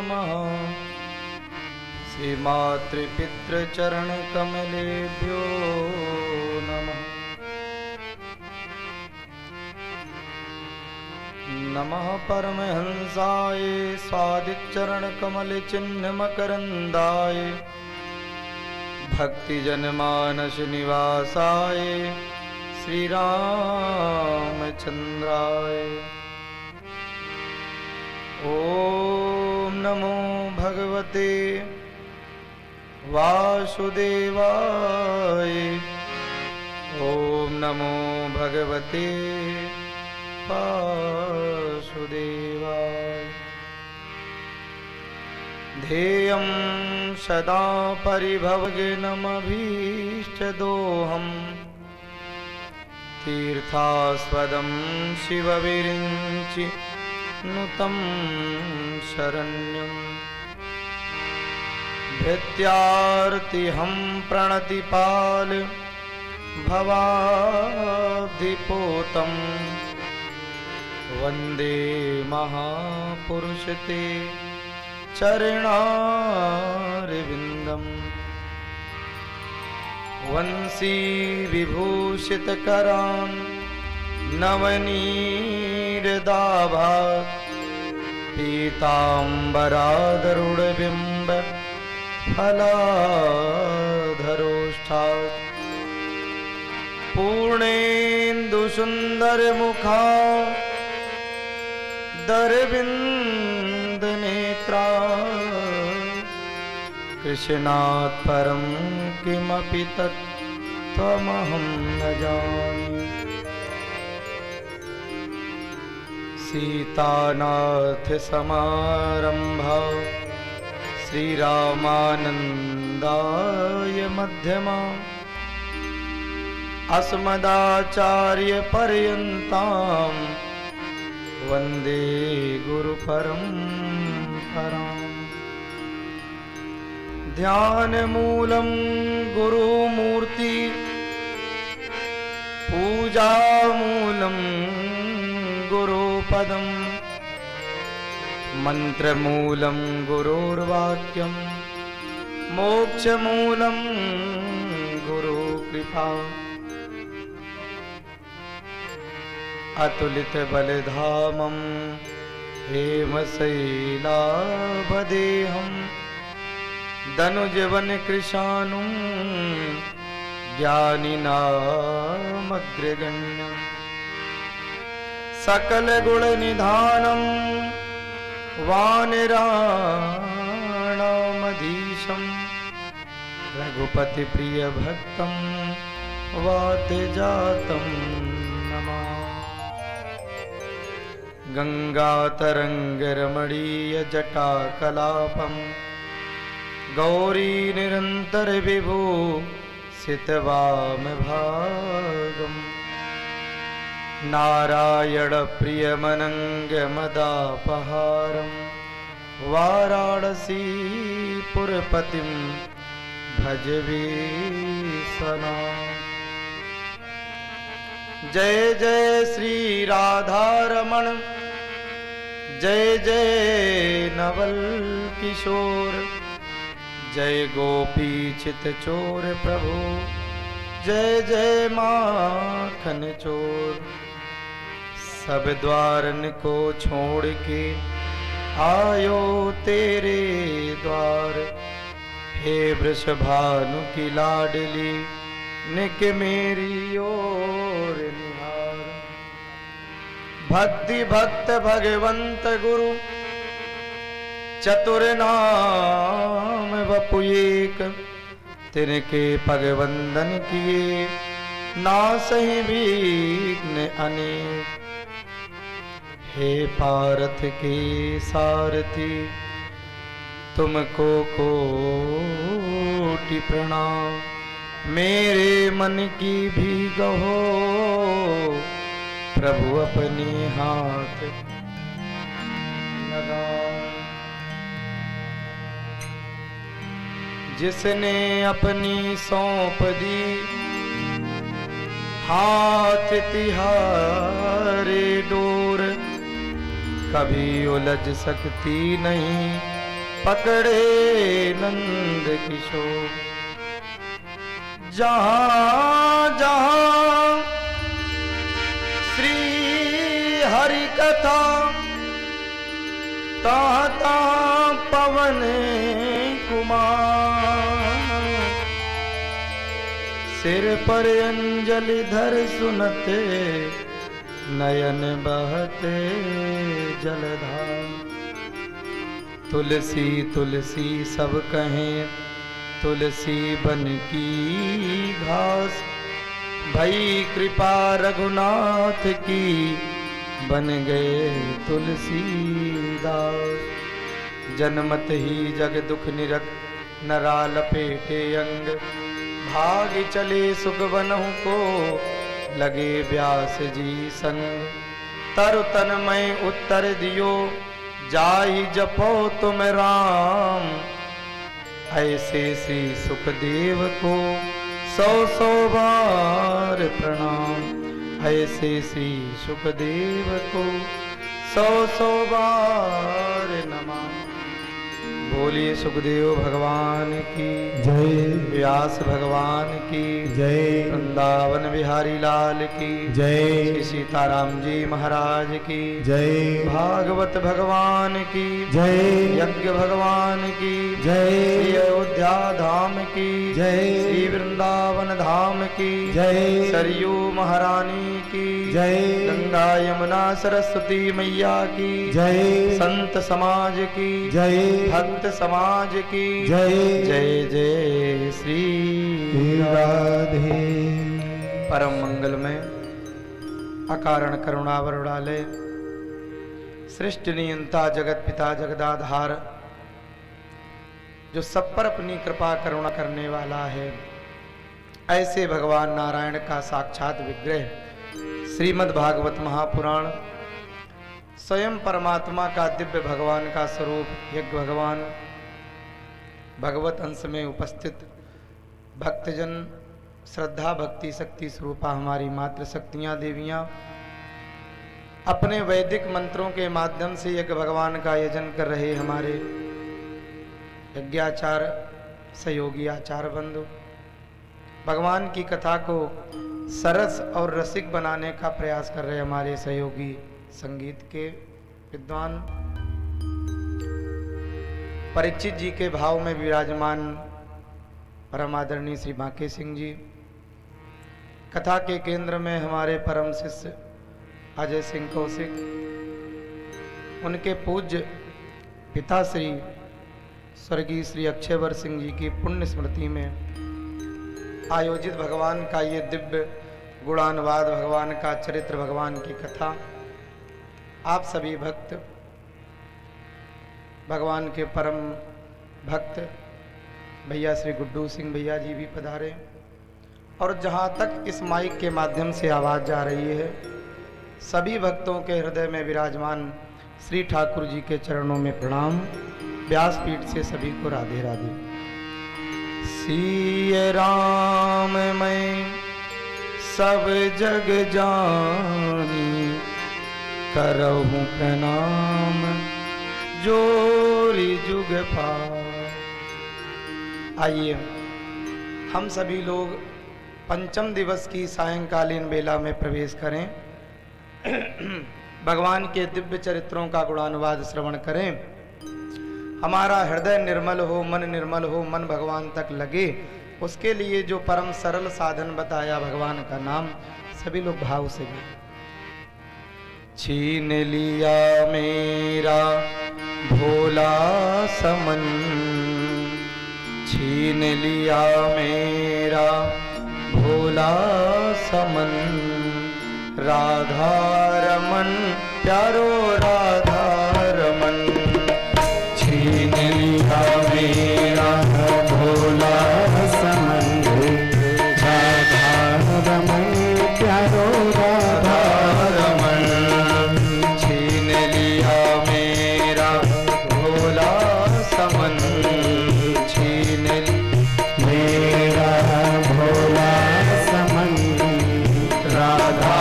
नमः। श्रीमातृपितृचरणकमलेभ्यो नमः। नमः परमहंसाय स्वादिचरणकमलचिह्नमकरन्दाय भक्तिजनमानस निवासाय श्रीरामचन्द्राय। ॐ नमो भगवते वासुदेवाय। ॐ नमो भगवते वासुदेवाय। ध्येयं सदा परिभवग्नमभीष्टदोहम् तीर्थास्पदं शिवविरिञ्चि नुतं शरण्यम्। भृत्यार्तिहं प्रणतिपाल भवाब्धिपोतम् वन्दे महापुरुष ते चरणारविन्दम्। वंशी विभूषितकरान् नवनीरदाभात् पीताम्बरादरुणबिम्ब फलाधरोष्ठात्। पूर्णेन्दुसुन्दरमुखा दरविन्दनेत्रा। कृष्णात् परं किमपि तत्त्वमहं न जाने। सीतानाथ समारंभा श्रीरामानन्दाय मध्यमा। अस्मदाचार्य पर्यन्तां वन्दे गुरुपरम्पराम्। ध्यानमूलं गुरुमूर्ति पूजामूलं गुरुपदम्। मन्त्रमूलं गुरोर्वाक्यं मोक्षमूलं गुरुकृपा। अतुलितबलधामं हेमशैलाभदेहं दनुजवनकृशानुं ज्ञानिनामग्रगण्यम्। सकलगुणनिधानं वानराणामधीशं रघुपतिप्रियभक्तं वातजातं नमामि। गंगातरंगरमणीयजटाकलापं गौरीनिरन्तरविभूषितवामभागम्। नारायणप्रियमनङ्गमदापहारं वाराणसीपुरपतिं भज विश्वनाथम्। जय जय श्री राधारमण जय जय नवल किशोर। जय गोपी चितचोर प्रभु जय जय माखन चोर। सब द्वारन को छोड़ के आयो तेरे द्वार। हे वृषभानु की लाडली निक मेरी ओर निहार। भक्ति भक्त भगवंत गुरु चतुर नाम वपु एक। तिनके पग वंदन किए नासहि विघ्न अनेक। हे पारथ के सारथी तुमको कोटि प्रणाम। मेरे मन की भी गहो प्रभु अपने हाथ लगा। जिसने अपनी सौंप दी हाथ तिहारे डोर। कभी उलझ सकती नहीं पकड़े नंद किशोर। जहां जहां श्री हरि कथा तहाँ तहाँ पवन कुमार। सिर पर अंजलि धर सुनते नयन बहते जलधार। तुलसी तुलसी सब कहें तुलसी बन की घास। भई कृपा रघुनाथ की बन गए तुलसीदास। जन्मत ही जग दुख निरख नरा लपेटे अंग। भाग चले सुख बनहु को लगे व्यास जी संग। तरु तन में उत्तर दियो जाहि जपो तुम राम। ऐसे श्री सुखदेव को सौ सौ बार प्रणाम। ऐसे श्री सुखदेव को सौ सौ बार नमः। बोलिए सुखदेव भगवान की जय, व्यास भगवान की जय, वृंदावन बिहारी लाल की जय, श्री सीताराम जी महाराज की जय, भागवत भगवान की जय, यज्ञ भगवान की जय, श्री अयोध्या धाम की जय, श्री वृंदावन धाम की जय, सरयू महारानी की जय, गंगा यमुना सरस्वती मैया की जय, संत समाज की जय, भक्त समाज की जय, जय जय श्री राधे। परम मंगल में अकारण करुणा वरुणालय सृष्टि नियंता जगत पिता जगदाधार जो सब पर अपनी कृपा करुणा करने वाला है, ऐसे भगवान नारायण का साक्षात विग्रह श्रीमद् भागवत महापुराण स्वयं परमात्मा का दिव्य भगवान का स्वरूप यज्ञ भगवान भगवत अंश में उपस्थित भक्तजन श्रद्धा भक्ति शक्ति स्वरूपा हमारी मातृ शक्तियाँ देवियाँ अपने वैदिक मंत्रों के माध्यम से यज्ञ भगवान का आयोजन कर रहे हमारे यज्ञाचार सहयोगी आचार्य बंधु भगवान की कथा को सरस और रसिक बनाने का प्रयास कर रहे हमारे सहयोगी संगीत के विद्वान परीक्षित जी के भाव में विराजमान परम आदरणीय श्री बांके सिंह जी। कथा के केंद्र में हमारे परम शिष्य अजय सिंह कौशिक, उनके पूज्य पिता श्री स्वर्गीय श्री अक्षयवर सिंह जी की पुण्य स्मृति में आयोजित भगवान का ये दिव्य गुणानुवाद भगवान का चरित्र भगवान की कथा आप सभी भक्त भगवान के परम भक्त भैया श्री गुड्डू सिंह भैया जी भी पधारे और जहाँ तक इस माइक के माध्यम से आवाज़ जा रही है सभी भक्तों के हृदय में विराजमान श्री ठाकुर जी के चरणों में प्रणाम। व्यासपीठ से सभी को राधे राधे। सिय राम मैं सब जग जानी करहूं प्रणाम जोरी जुग पार। आइए हम सभी लोग पंचम दिवस की सायंकालीन बेला में प्रवेश करें, भगवान के दिव्य चरित्रों का गुणानुवाद श्रवण करें। हमारा हृदय निर्मल हो, मन निर्मल हो, मन भगवान तक लगे, उसके लिए जो परम सरल साधन बताया भगवान का नाम सभी लोग भाव से गाएं। छीन लिया मेरा भोला समन, छीन लिया मेरा भोला समन, राधा रमन प्यारो राधा रमन। छीन लिया मेरा भोला समन, राधा रमन प्यारो राधा रमन। छीन लिया मेरा भोला समन, छीन मेरा भोला समन, राधा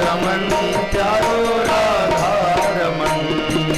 रमन प्यारो राधा रमन।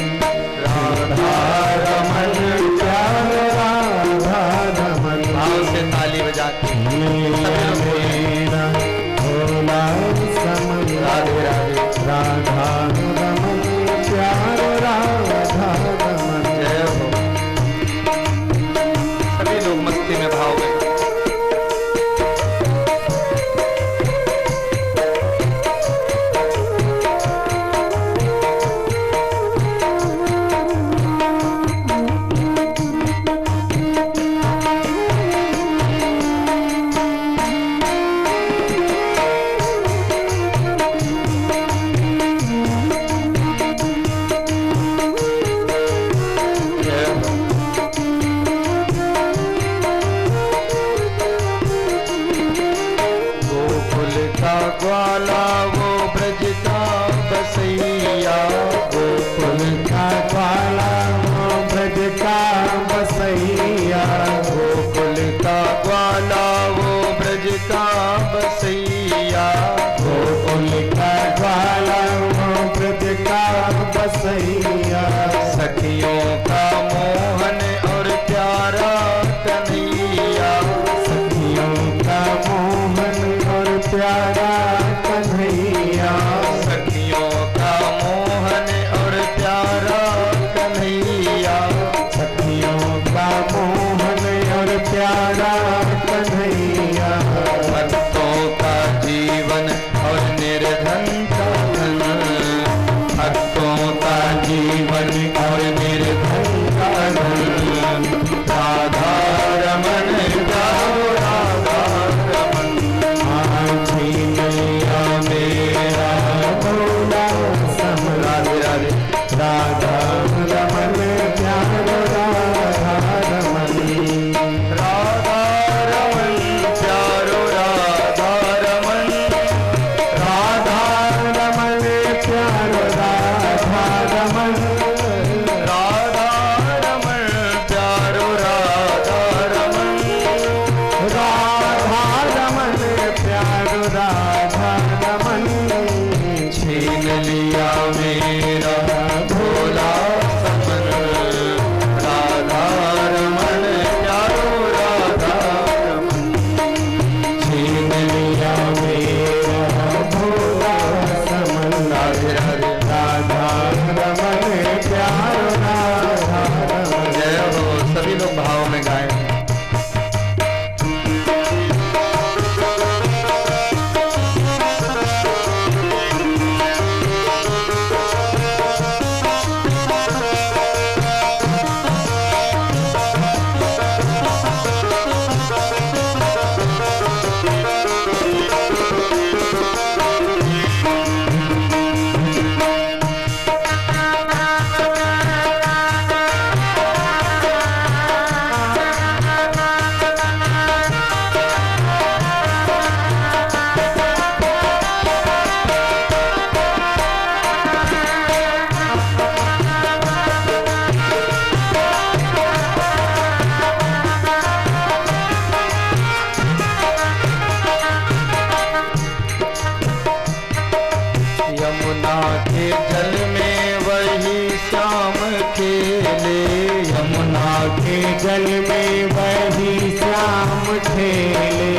के जल में वही श्याम खेले,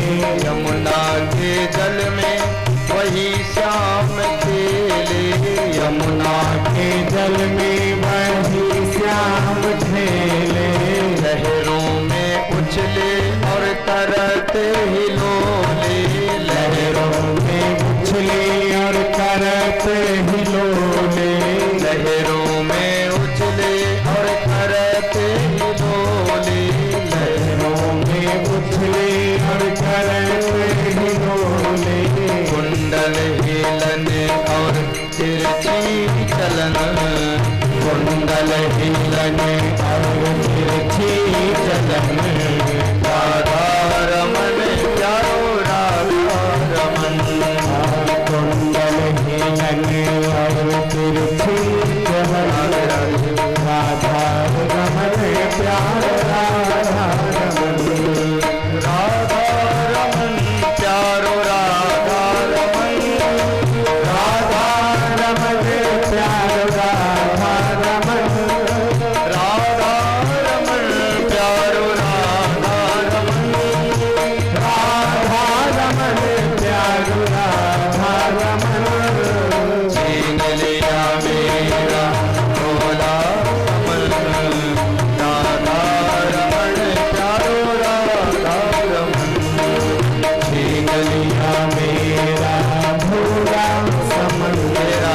यमुना के जल में वही श्याम खेले, यमुना के जल में वही श्याम खेले, लहरों में उछले और करते हिलोले, लहरों में उछले और करते हिलोले, लहरों में उछले और करते हिलोले, लहरों में उछले और करते हिलोले, कुंडल हिलन और तिरछी चलन, कुंडल हिलन और तिरछी चलन, राधा रमन प्यारो राधा रमन, कुंडल हिलन और तिरछी चलन, राधा रमन प्यार राधा रमन, राधा रमन प्यारो राधा रमन, राधा रमन प्यार राधा रमन, राधा रमन प्यारो राधा रमन, राधा रमन प्यार राधा रमन, छीन लिया मेरा भोला कमल, राधा रमन प्यारो राधा रमन, छीन लिया मेरा भोला समन, मेरा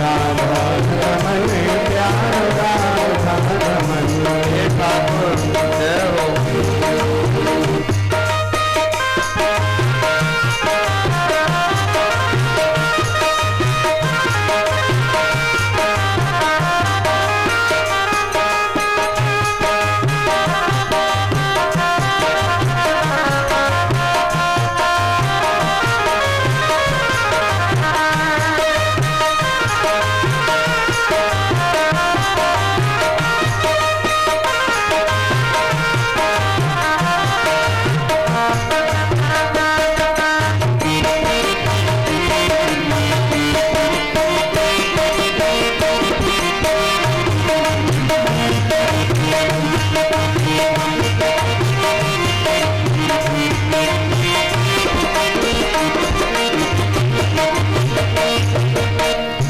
राधा रमन प्यार राधा रमन, हे ठाकुर जय हो।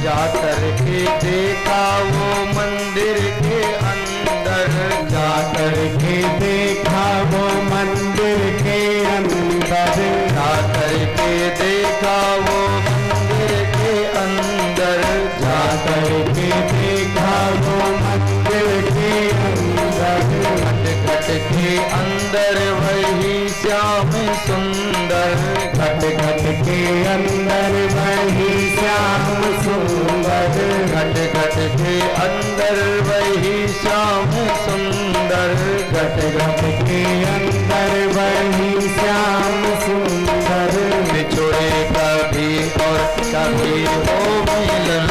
जाकर के देखा वो मंदिर के अंदर, जाकर के देखा वो मंदिर के अंदर, जाकर के देखा वो मंदिर के अंदर, जाकर के देखा वो मंदिर के अंदर, घट घट के अंदर वही श्याम सुंदर, घट घट के अंदर वही श्याम सुंदर, घट घट के अंदर वही श्याम सुंदर, घट घट के अंदर वही श्याम सुंदर, बिछुड़े कभी और कभी हो मिलन,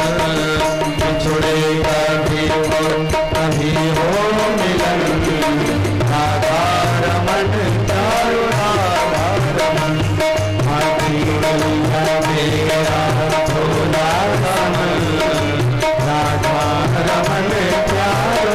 बिछुड़े कभी और कभी हो मिलन, राधा रमन प्यारो राधा रमन, मेरा भोला रमन, राधा रमन प्यार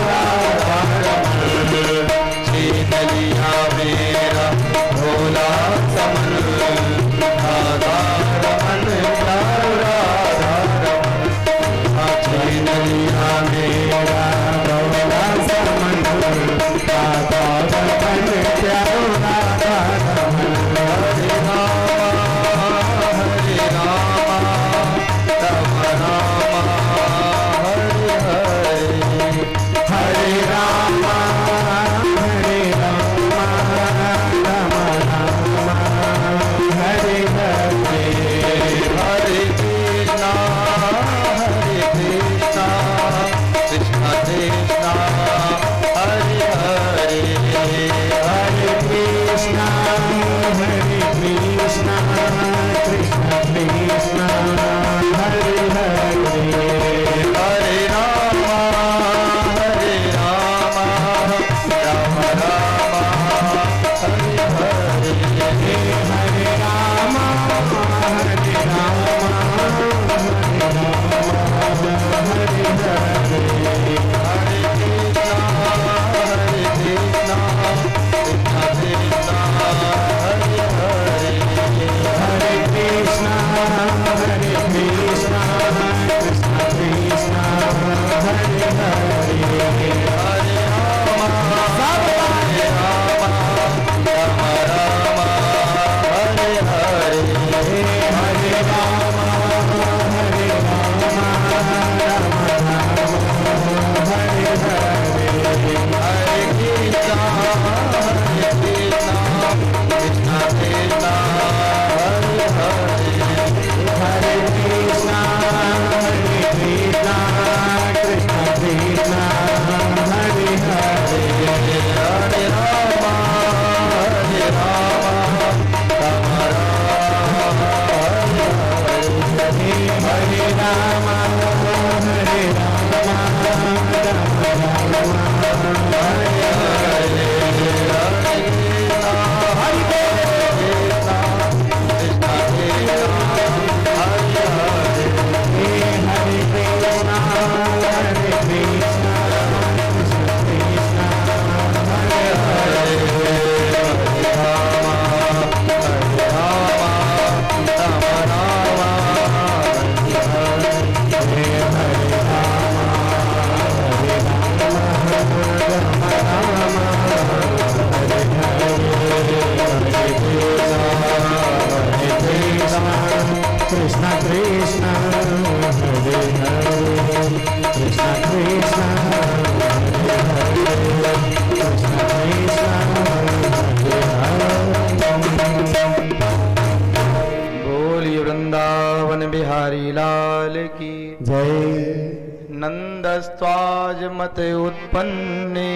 स्वाज मत उत्पन्ने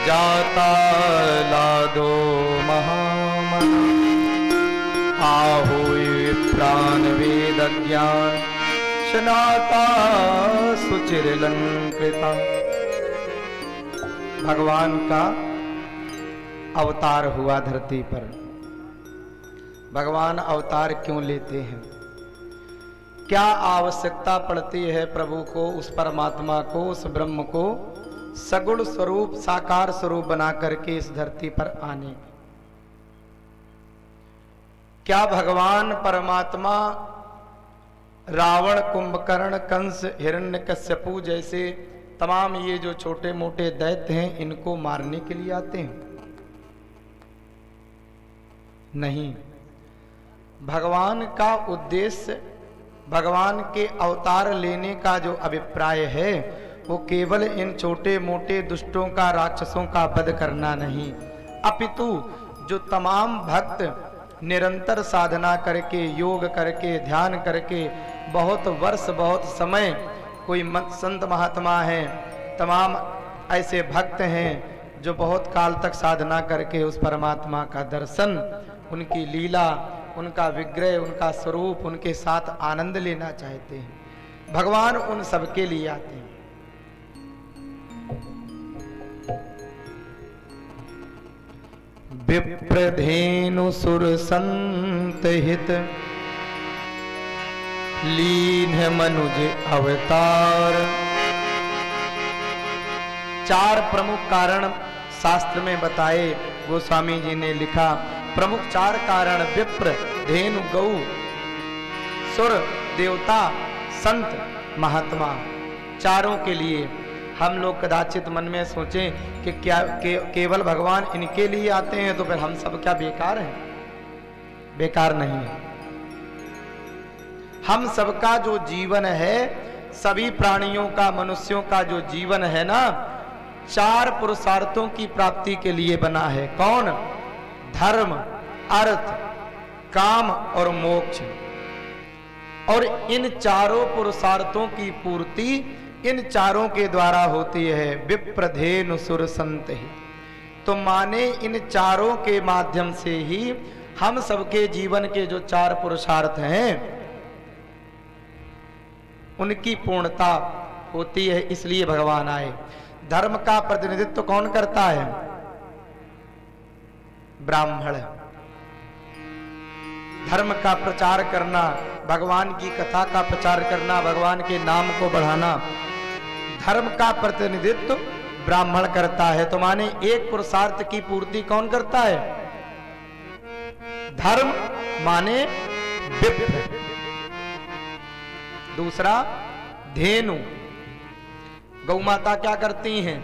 जाता लादो महामन आहुई प्राण वेद ज्ञान शनाता सुचिरलंकृता। भगवान का अवतार हुआ धरती पर। भगवान अवतार क्यों लेते हैं, क्या आवश्यकता पड़ती है प्रभु को, उस परमात्मा को, उस ब्रह्म को सगुण स्वरूप साकार स्वरूप बना करके इस धरती पर आने की? क्या भगवान परमात्मा रावण, कुंभकर्ण, कंस, हिरण्यकश्यपु जैसे तमाम ये जो छोटे मोटे दैत्य हैं इनको मारने के लिए आते हैं? नहीं। भगवान का उद्देश्य, भगवान के अवतार लेने का जो अभिप्राय है वो केवल इन छोटे मोटे दुष्टों का, राक्षसों का वध करना नहीं, अपितु जो तमाम भक्त निरंतर साधना करके, योग करके, ध्यान करके बहुत वर्ष, बहुत समय, कोई संत महात्मा हैं, तमाम ऐसे भक्त हैं जो बहुत काल तक साधना करके उस परमात्मा का दर्शन, उनकी लीला, उनका विग्रह, उनका स्वरूप, उनके साथ आनंद लेना चाहते हैं। भगवान उन सबके लिए आते हैं। विप्रधेनु सुर संत हित लीन मनुज अवतार। चार प्रमुख कारण शास्त्र में बताए, गोस्वामी जी ने लिखा। प्रमुख चार कारण विप्र, धेनु, गौ, सुर, देवता, संत, महात्मा, चारों के लिए। हम लोग कदाचित मन में सोचें कि क्या केवल भगवान इनके लिए आते हैं तो फिर हम सब क्या बेकार हैं? बेकार नहीं है। हम सबका जो जीवन है, सभी प्राणियों का, मनुष्यों का जो जीवन है ना, चार पुरुषार्थों की प्राप्ति के लिए बना है। कौन? धर्म, अर्थ, काम और मोक्ष। और इन चारों पुरुषार्थों की पूर्ति इन चारों के द्वारा होती है। विप्रधेनु सुर संत ही, तो माने इन चारों के माध्यम से ही हम सबके जीवन के जो चार पुरुषार्थ हैं उनकी पूर्णता होती है, इसलिए भगवान आए। धर्म का प्रतिनिधित्व कौन करता है? ब्राह्मण। धर्म का प्रचार करना, भगवान की कथा का प्रचार करना, भगवान के नाम को बढ़ाना, धर्म का प्रतिनिधित्व ब्राह्मण करता है। तो माने एक पुरुषार्थ की पूर्ति कौन करता है? धर्म माने विप्र। दूसरा धेनु, गौ माता क्या करती हैं?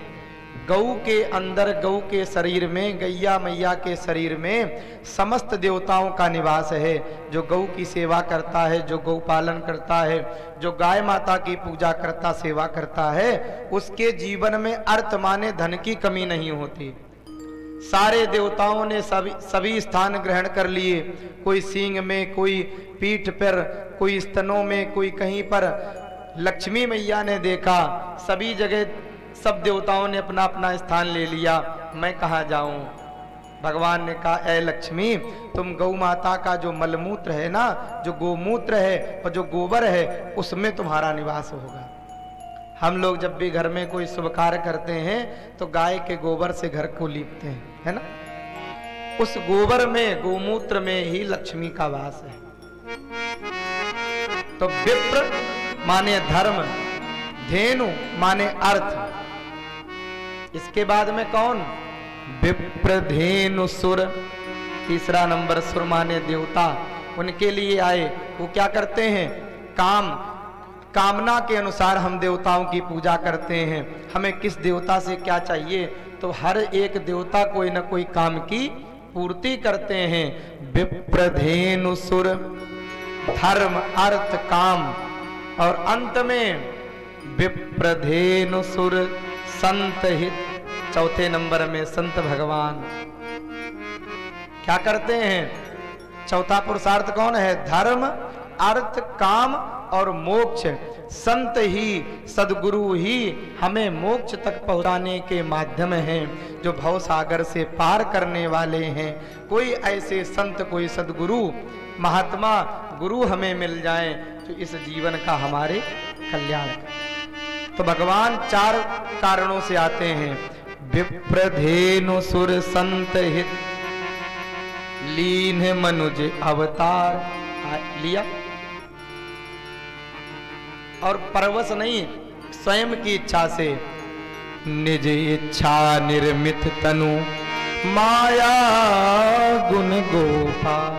गौ के अंदर, गौ के शरीर में, गैया मैया के शरीर में समस्त देवताओं का निवास है। जो गौ की सेवा करता है, जो गौ पालन करता है, जो गाय माता की पूजा करता, सेवा करता है, उसके जीवन में अर्थ माने धन की कमी नहीं होती। सारे देवताओं ने सभी स्थान ग्रहण कर लिए। कोई सींग में, कोई पीठ पर, कोई स्तनों में, कोई कहीं पर। लक्ष्मी मैया ने देखा सभी जगह सब देवताओं ने अपना अपना स्थान ले लिया, मैं कहाँ जाऊं? भगवान ने कहा, ऐ लक्ष्मी, तुम गौ माता का जो मलमूत्र है ना, जो गोमूत्र है और जो गोबर है, उसमें तुम्हारा निवास होगा। हम लोग जब भी घर में कोई शुभ कार्य करते हैं तो गाय के गोबर से घर को लीपते हैं, है ना? उस गोबर में, गोमूत्र में ही लक्ष्मी का वास है। तो विप्र माने धर्म, धेनु माने अर्थ। इसके बाद में कौन? विप्र, धेनु, सुर। तीसरा नंबर सुर माने देवता। उनके लिए आए। वो क्या करते हैं? काम, कामना के अनुसार हम देवताओं की पूजा करते हैं। हमें किस देवता से क्या चाहिए, तो हर एक देवता कोई न कोई काम की पूर्ति करते हैं। विप्र, धेनु, सुर, धर्म, अर्थ, काम, और अंत में विप्र, धेनु, सुर, संत हित। चौथे नंबर में संत भगवान क्या करते हैं? चौथा पुरुषार्थ कौन है? धर्म, अर्थ, काम और मोक्ष संत ही, सदगुरु ही हमें मोक्ष तक पहुंचाने के माध्यम हैं, जो भव सागर से पार करने वाले हैं। कोई ऐसे संत, कोई सदगुरु, महात्मा गुरु हमें मिल जाएं तो इस जीवन का हमारे कल्याण करें। तो भगवान 4 कारणों से आते हैं। विप्रधेनु सुर संत हित, लीन मनुज अवतार लिया, और परवश नहीं, स्वयं की इच्छा से, निज इच्छा निर्मित तनु माया गुण गोपाल।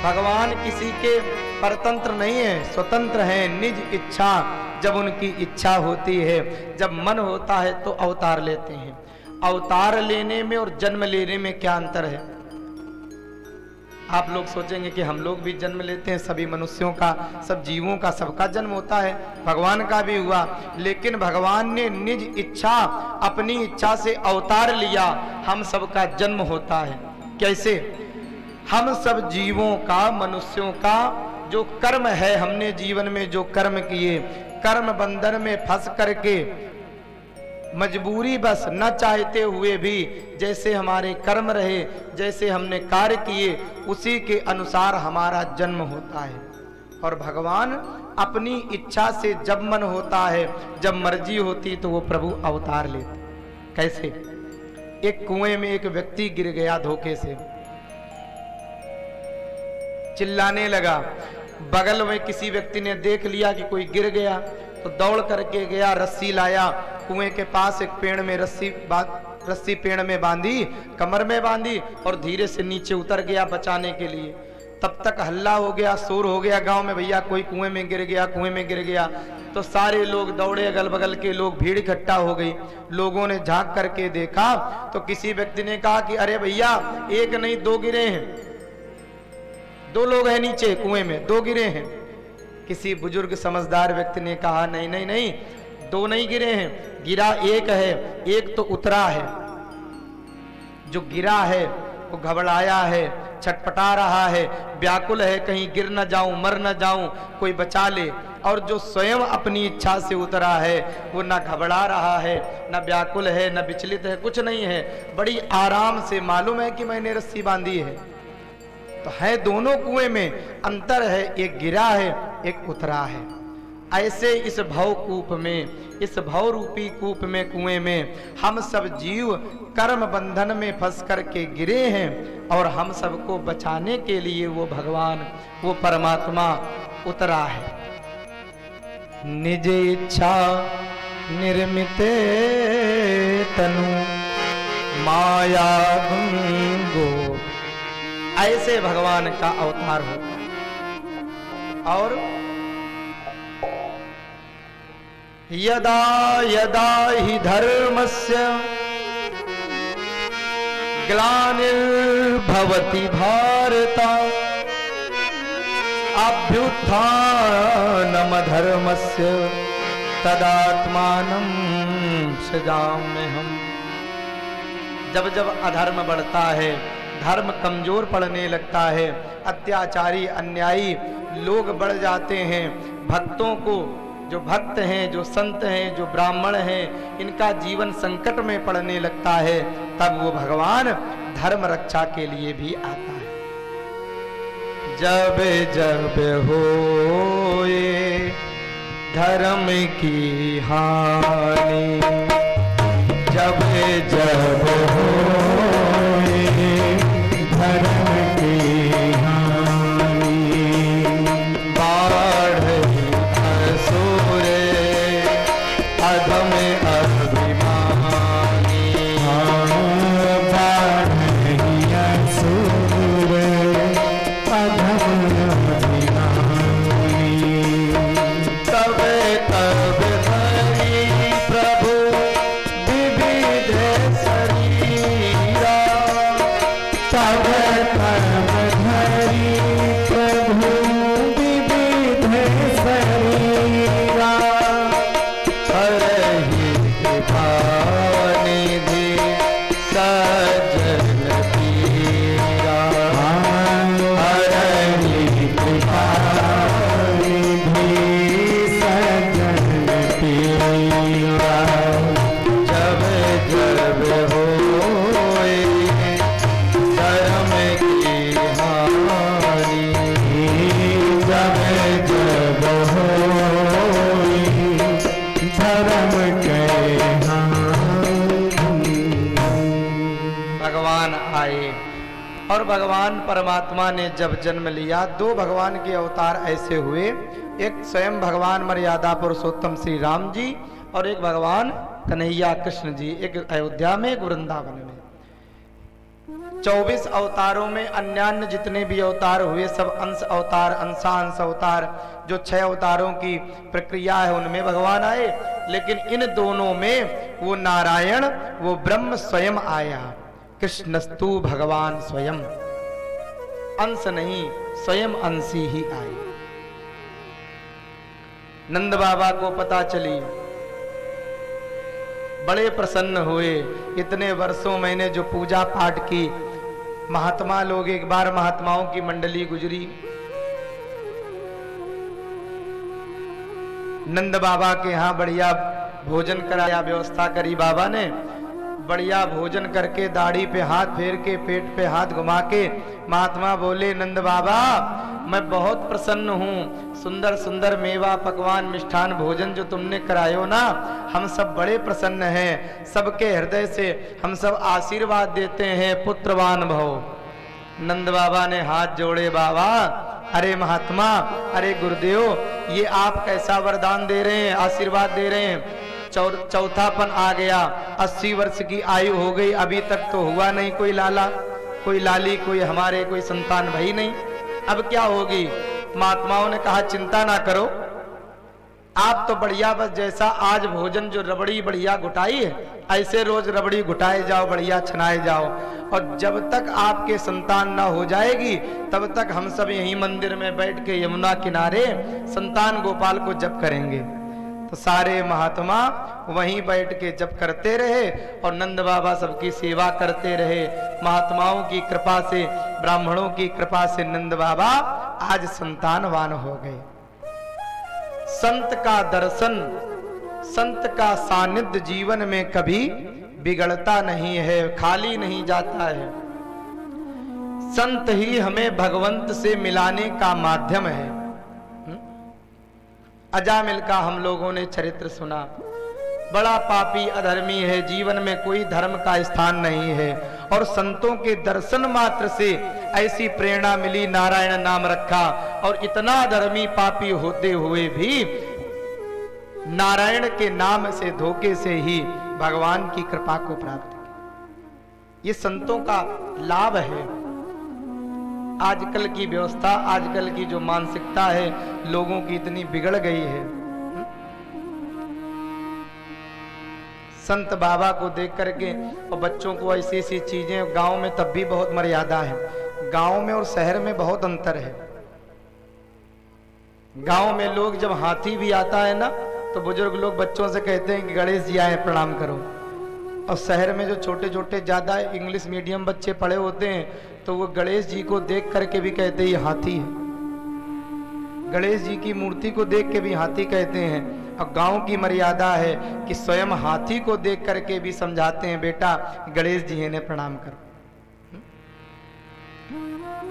भगवान किसी के परतंत्र नहीं है, स्वतंत्र है। निज इच्छा, जब उनकी इच्छा होती है, जब मन होता है तो अवतार लेते हैं। अवतार लेने में और जन्म लेने में क्या अंतर है? आप लोग सोचेंगे कि हम लोग भी जन्म लेते हैं, सभी मनुष्यों का, सब जीवों का, सबका जन्म होता है, भगवान का भी हुआ। लेकिन भगवान ने निज इच्छा, अपनी इच्छा से अवतार लिया। हम सबका जन्म होता है। कैसे? हम सब जीवों का, मनुष्यों का जो कर्म है, हमने जीवन में जो कर्म किए, कर्म बंधन में फंस करके मजबूरी बस न चाहते हुए भी जैसे हमारे कर्म रहे, जैसे हमने कार्य किए, उसी के अनुसार हमारा जन्म होता है। और भगवान अपनी इच्छा से जब मन होता है, जब मर्जी होती, तो वो प्रभु अवतार लेते। कैसे? एक कुएं में एक व्यक्ति गिर गया धोखे से, चिल्लाने लगा। बगल में किसी व्यक्ति ने देख लिया कि कोई गिर गया, तो दौड़ करके गया, रस्सी लाया, कुएं के पास एक पेड़ में रस्सी पेड़ में बांधी, कमर में बांधी, और धीरे से नीचे उतर गया बचाने के लिए। तब तक हल्ला हो गया, शोर हो गया गांव में, भैया कोई कुएं में गिर गया, कुएं में गिर गया। तो सारे लोग दौड़े, अगल बगल के लोग, भीड़ इकट्ठा हो गई। लोगों ने झांक करके देखा तो किसी व्यक्ति ने कहा कि अरे भैया, एक नहीं 2 गिरे हैं, 2 लोग हैं नीचे कुएं में, 2 गिरे हैं। किसी बुजुर्ग समझदार व्यक्ति ने कहा नहीं नहीं नहीं, 2 नहीं गिरे हैं, गिरा एक है, एक तो उतरा है। जो गिरा है वो घबराया है, छटपटा रहा है, व्याकुल है, कहीं गिर न जाऊं, मर न जाऊं, कोई बचा ले। और जो स्वयं अपनी इच्छा से उतरा है, वो न घबरा रहा है, न व्याकुल है, न विचलित है, कुछ नहीं है, बड़ी आराम से मालूम है कि मैंने रस्सी बांधी है। तो है दोनों कुएं में, अंतर है, एक गिरा है, एक उतरा है। ऐसे इस भव कूप में, इस भव रूपी कूप में, कुएं में हम सब जीव कर्म बंधन में फंस करके गिरे हैं, और हम सबको बचाने के लिए वो भगवान, वो परमात्मा उतरा है। निज इच्छा निर्मित तनु माया गुंगो, ऐसे भगवान का अवतार होता है। और यदा यदा ही धर्मस्य ग्लानिर्भवति भारत, अभ्युत्थानमधर्मस्य तदात्मानं सृजाम्यहम्। जब जब अधर्म बढ़ता है, धर्म कमजोर पड़ने लगता है, अत्याचारी अन्यायी लोग बढ़ जाते हैं, भक्तों को, जो भक्त हैं, जो संत हैं, जो ब्राह्मण हैं, इनका जीवन संकट में पड़ने लगता है, तब वो भगवान धर्म रक्षा के लिए भी आता है। जब जब होए धर्म की हानि, जब जब होए धर्म की हानि, बाढ़ असुरे अधम अभिमानी, बाढ़ असुरे अधम अभिमानी, तब तब धरी प्रभु भगवान आए। और भगवान परमात्मा ने जब जन्म लिया, दो भगवान के अवतार ऐसे हुए, एक स्वयं भगवान मर्यादा पुरुषोत्तम श्री राम जी और एक भगवान कन्हैया कृष्ण जी, एक अयोध्या में एक वृंदावन में। 24 अवतारों में अन्यान्य जितने भी अवतार हुए सब अंश अवतार, अंशांश अवतार, जो 6 अवतारों की प्रक्रिया है उनमें भगवान आए। लेकिन इन दोनों में वो नारायण, वो ब्रह्म स्वयं आया। कृष्णस्तु भगवान स्वयं, अंश नहीं, स्वयं अंशी ही आए। नंद बाबा को पता चली, बड़े प्रसन्न हुए। इतने वर्षों मैंने जो पूजा पाठ की, महात्मा लोग, एक बार महात्माओं की मंडली गुजरी, नंद बाबा के यहाँ बढ़िया भोजन कराया, व्यवस्था करी बाबा ने। बढ़िया भोजन करके दाढ़ी पे हाथ फेर के, पेट पे हाथ घुमा के महात्मा बोले, नंद बाबा मैं बहुत प्रसन्न हूँ, सुंदर सुंदर मेवा पकवान मिष्ठान भोजन जो तुमने करायो ना, हम सब बड़े प्रसन्न हैं। सबके हृदय से हम सब आशीर्वाद देते हैं, पुत्रवान भव। नंद बाबा ने हाथ जोड़े, बाबा अरे महात्मा, अरे गुरुदेव, ये आप कैसा वरदान दे रहे हैं, आशीर्वाद दे रहे हैं। चौथापन आ गया, 80 वर्ष की आयु हो गई, अभी तक तो हुआ नहीं कोई लाला, कोई लाली, कोई हमारे कोई संतान भाई नहीं, अब क्या होगी। महात्माओं ने कहा चिंता ना करो, आप तो बढ़िया बस जैसा आज भोजन जो रबड़ी बढ़िया घुटाई है, ऐसे रोज रबड़ी घुटाए जाओ, बढ़िया छनाए जाओ, और जब तक आपके संतान ना हो जाएगी तब तक हम सब यहीं मंदिर में बैठ के यमुना किनारे संतान गोपाल को जप करेंगे। तो सारे महात्मा वहीं बैठ के जप करते रहे और नंद बाबा सबकी सेवा करते रहे। महात्माओं की कृपा से, ब्राह्मणों की कृपा से नंद बाबा आज संतानवान हो गए। संत का दर्शन, संत का सानिध्य जीवन में कभी बिगड़ता नहीं है, खाली नहीं जाता है। संत ही हमें भगवंत से मिलाने का माध्यम है। अजामिल का हम लोगों ने चरित्र सुना, बड़ा पापी अधर्मी है, जीवन में कोई धर्म का स्थान नहीं है, और संतों के दर्शन मात्र से ऐसी प्रेरणा मिली, नारायण नाम रखा, और इतना धर्मी पापी होते हुए भी नारायण के नाम से, धोखे से ही भगवान की कृपा को प्राप्त किया। ये संतों का लाभ है। आजकल की व्यवस्था, आजकल की जो मानसिकता है लोगों की इतनी बिगड़ गई है। संत बाबा को देख करके और बच्चों को ऐसी ऐसी चीजें, गांव में तब भी बहुत मर्यादा है, गांव में और शहर में बहुत अंतर है। गांव में लोग जब हाथी भी आता है ना तो बुजुर्ग लोग बच्चों से कहते हैं कि गणेश जी आए प्रणाम करो, और शहर में जो छोटे छोटे ज्यादा इंग्लिश मीडियम बच्चे पढ़े होते हैं तो वो गणेश जी को देख करके भी कहते हैं ये हाथी है, गणेश जी की मूर्ति को देख के भी हाथी कहते हैं। और गांव की मर्यादा है कि स्वयं हाथी को देख करके भी समझाते हैं, बेटा गणेश जी इन्हें प्रणाम करो।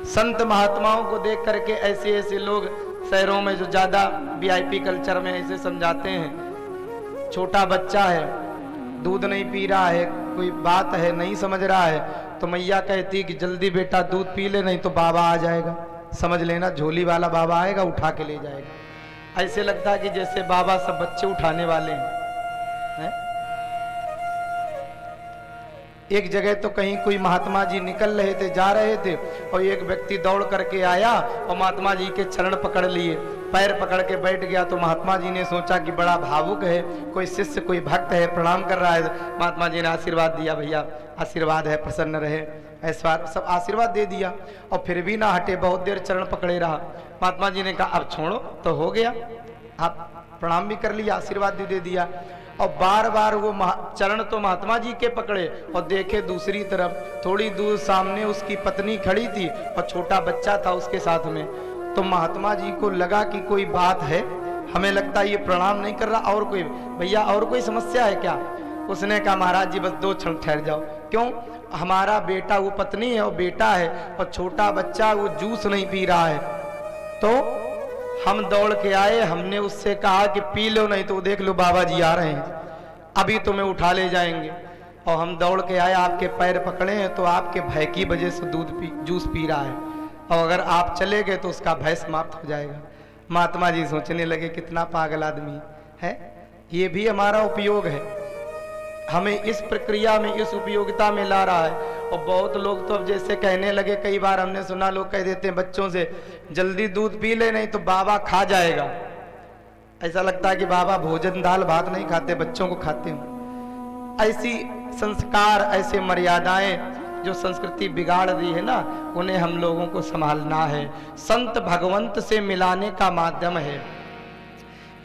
संत महात्माओं को देख करके ऐसे ऐसे लोग शहरों में जो ज्यादा वीआईपी कल्चर में ऐसे समझाते हैं, छोटा बच्चा है, दूध नहीं पी रहा है, कोई बात है नहीं समझ रहा है, तो मैया कहती कि जल्दी बेटा दूध पी ले, नहीं तो बाबा आ जाएगा, समझ लेना झोली वाला बाबा आएगा, उठा के ले जाएगा। ऐसे लगता है कि जैसे बाबा सब बच्चे उठाने वाले हैं। एक जगह तो कहीं कोई महात्मा जी निकल रहे थे, जा रहे थे, और एक व्यक्ति दौड़ करके आया और महात्मा जी के चरण पकड़ लिए, पैर पकड़ के बैठ गया। तो महात्मा जी ने सोचा कि बड़ा भावुक है, कोई शिष्य कोई भक्त है, प्रणाम कर रहा है। महात्मा जी ने आशीर्वाद दिया, भैया आशीर्वाद है, प्रसन्न रहे, ऐसा सब आशीर्वाद दे दिया, और फिर भी ना हटे, बहुत देर चरण पकड़े रहा। महात्मा जी ने कहा अब छोड़ो, तो हो गया, आप प्रणाम भी कर लिया, आशीर्वाद भी दे दिया। और बार बार वो चरण तो महात्मा जी के पकड़े और देखे दूसरी तरफ, थोड़ी दूर सामने उसकी पत्नी खड़ी थी और छोटा बच्चा था उसके साथ में। तो महात्मा जी को लगा कि कोई बात है, हमें लगता है ये प्रणाम नहीं कर रहा, और कोई भैया और कोई समस्या है क्या? उसने कहा महाराज जी बस 2 क्षण ठहर जाओ। क्यों? हमारा बेटा, वो पत्नी है और बेटा है, और छोटा बच्चा वो जूस नहीं पी रहा है, तो हम दौड़ के आए, हमने उससे कहा कि पी लो, नहीं तो देख लो बाबा जी आ रहे हैं, अभी तुम्हें उठा ले जाएंगे। और हम दौड़ के आए, आपके पैर पकड़े हैं तो आपके भय की वजह से जूस पी रहा है, और अगर आप चले गए तो उसका भय समाप्त हो जाएगा। महात्मा जी सोचने लगे कितना पागल आदमी है, ये भी हमारा उपयोग है, हमें इस प्रक्रिया में, इस उपयोगिता में ला रहा है। और बहुत लोग तो अब जैसे कहने लगे, कई बार हमने सुना लोग कह देते हैं बच्चों से, जल्दी दूध पी ले नहीं तो बाबा खा जाएगा। ऐसा लगता है कि बाबा भोजन दाल भात नहीं खाते, बच्चों को खाते हो। ऐसी संस्कार, ऐसे मर्यादाएं जो संस्कृति बिगाड़ दी है ना, उन्हें हम लोगों को संभालना है। संत भगवंत से मिलाने का माध्यम है।